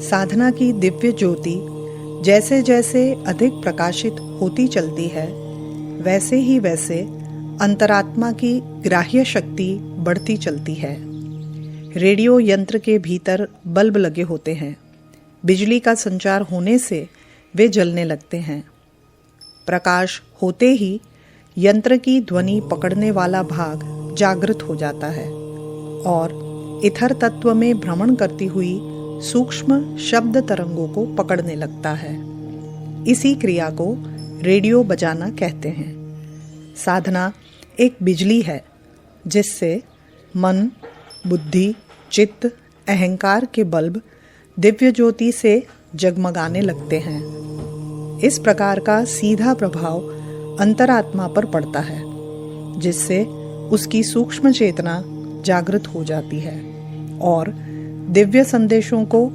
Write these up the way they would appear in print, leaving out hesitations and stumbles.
साधना की दिव्य ज्योति जैसे जैसे अधिक प्रकाशित होती चलती है, वैसे ही वैसे अंतरात्मा की ग्राह्य शक्ति बढ़ती चलती है। रेडियो यंत्र के भीतर बल्ब लगे होते हैं। बिजली का संचार होने से वे जलने लगते हैं। प्रकाश होते ही यंत्र की ध्वनि पकड़ने वाला भाग जागृत हो जाता है और इथर तत्व में भ्रमण करती हुई सूक्ष्म शब्द तरंगों को पकड़ने लगता है। इसी क्रिया को रेडियो बजाना कहते हैं। साधना एक बिजली है जिससे मन, बुद्धि, चित्त, अहंकार के बल्ब दिव्य ज्योति से जगमगाने लगते हैं। इस प्रकार का सीधा प्रभाव अंतरात्मा पर पड़ता है, जिससे उसकी सूक्ष्म चेतना जागृत हो जाती है और दिव्य संदेशों को,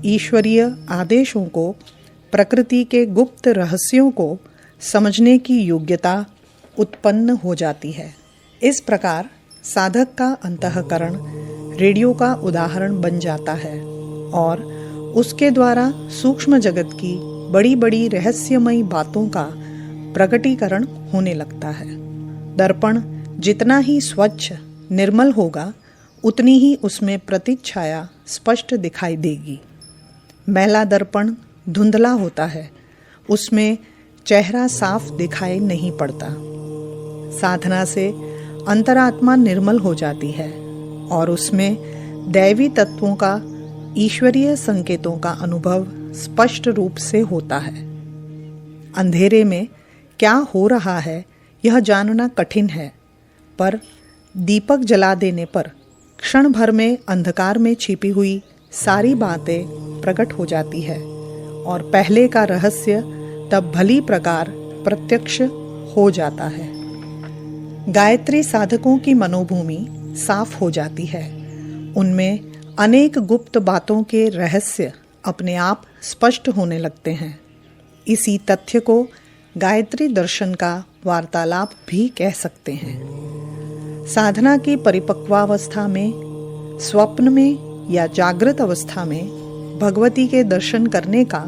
ईश्वरीय आदेशों को, प्रकृति के गुप्त रहस्यों को समझने की योग्यता उत्पन्न हो जाती है। इस प्रकार साधक का अंतःकरण रेडियो का उदाहरण बन जाता है और उसके द्वारा सूक्ष्म जगत की बड़ी बड़ी रहस्यमयी बातों का प्रकटीकरण होने लगता है। दर्पण जितना ही स्वच्छ, निर्मल होगा, उतनी ही उसमें प्रतिच्छाया स्पष्ट दिखाई देगी। मैला दर्पण धुंधला होता है, उसमें चेहरा साफ दिखाई नहीं पड़ता। साधना से अंतरात्मा निर्मल हो जाती है और उसमें दैवी तत्वों का, ईश्वरीय संकेतों का अनुभव स्पष्ट रूप से होता है। अंधेरे में क्या हो रहा है यह जानना कठिन है, पर दीपक जला देने पर क्षण भर में अंधकार में छिपी हुई सारी बातें प्रकट हो जाती है और पहले का रहस्य तब भली प्रकार प्रत्यक्ष हो जाता है। गायत्री साधकों की मनोभूमि साफ हो जाती है। उनमें अनेक गुप्त बातों के रहस्य अपने आप स्पष्ट होने लगते हैं। इसी तथ्य को गायत्री दर्शन का वार्तालाप भी कह सकते हैं। साधना की परिपक्वावस्था में, स्वप्न में या जागृत अवस्था में भगवती के दर्शन करने का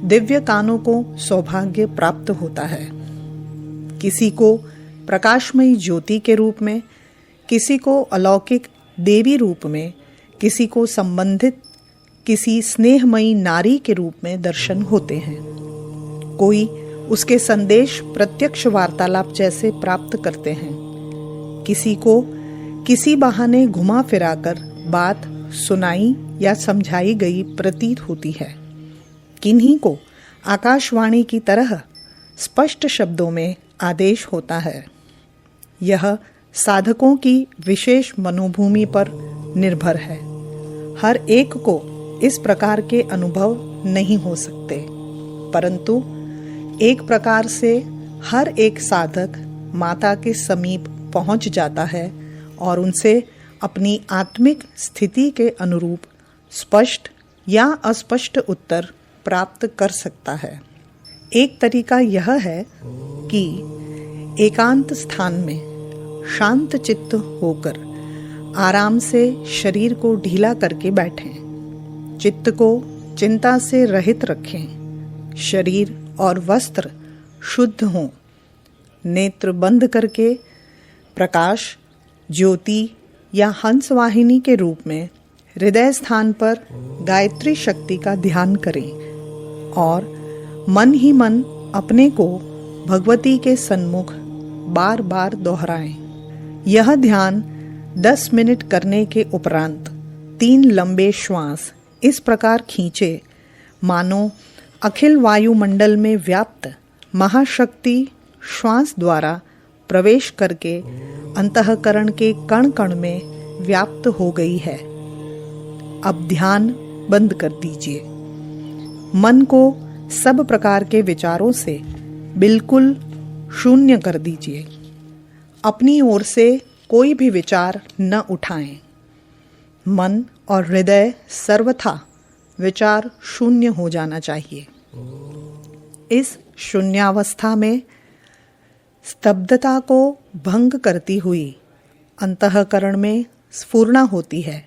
दिव्य कानों को सौभाग्य प्राप्त होता है। किसी को प्रकाशमयी ज्योति के रूप में, किसी को अलौकिक देवी रूप में, किसी को संबंधित किसी स्नेहमयी नारी के रूप में दर्शन होते हैं। कोई उसके संदेश प्रत्यक्ष वार्तालाप जैसे प्राप्त करते हैं। किसी को किसी बहाने घुमा फिराकर बात सुनाई या समझाई गई प्रतीत होती है। किन्हीं को आकाशवाणी की तरह स्पष्ट शब्दों में आदेश होता है। यह साधकों की विशेष मनोभूमि पर निर्भर है। हर एक को इस प्रकार के अनुभव नहीं हो सकते, परंतु एक प्रकार से हर एक साधक माता के समीप पहुंच जाता है और उनसे अपनी आत्मिक स्थिति के अनुरूप स्पष्ट या अस्पष्ट उत्तर प्राप्त कर सकता है। एक तरीका यह है कि एकांत स्थान में शांत चित्त होकर आराम से शरीर को ढीला करके बैठें। चित्त को चिंता से रहित रखें। शरीर और वस्त्र शुद्ध हों। नेत्र बंद करके प्रकाश, ज्योति या हंसवाहिनी के रूप में हृदय स्थान पर गायत्री शक्ति का ध्यान करें और मन ही मन अपने को भगवती के सन्मुख बार बार दोहराएं। यह ध्यान 10 मिनट करने के उपरांत 3 लंबे श्वास इस प्रकार खींचे मानो अखिल वायुमंडल में व्याप्त महाशक्ति श्वास द्वारा प्रवेश करके अंतःकरण के कण कण में व्याप्त हो गई है। अब ध्यान बंद कर दीजिए। मन को सब प्रकार के विचारों से बिल्कुल शून्य कर दीजिए। अपनी ओर से कोई भी विचार न उठाएं। मन और हृदय सर्वथा विचार शून्य हो जाना चाहिए। इस शून्यावस्था में स्तब्धता को भंग करती हुई अंतःकरण में स्फुरना होती है,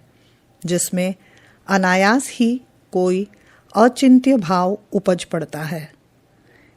जिसमें अनायास ही कोई अचिंत्य भाव उपज पड़ता है।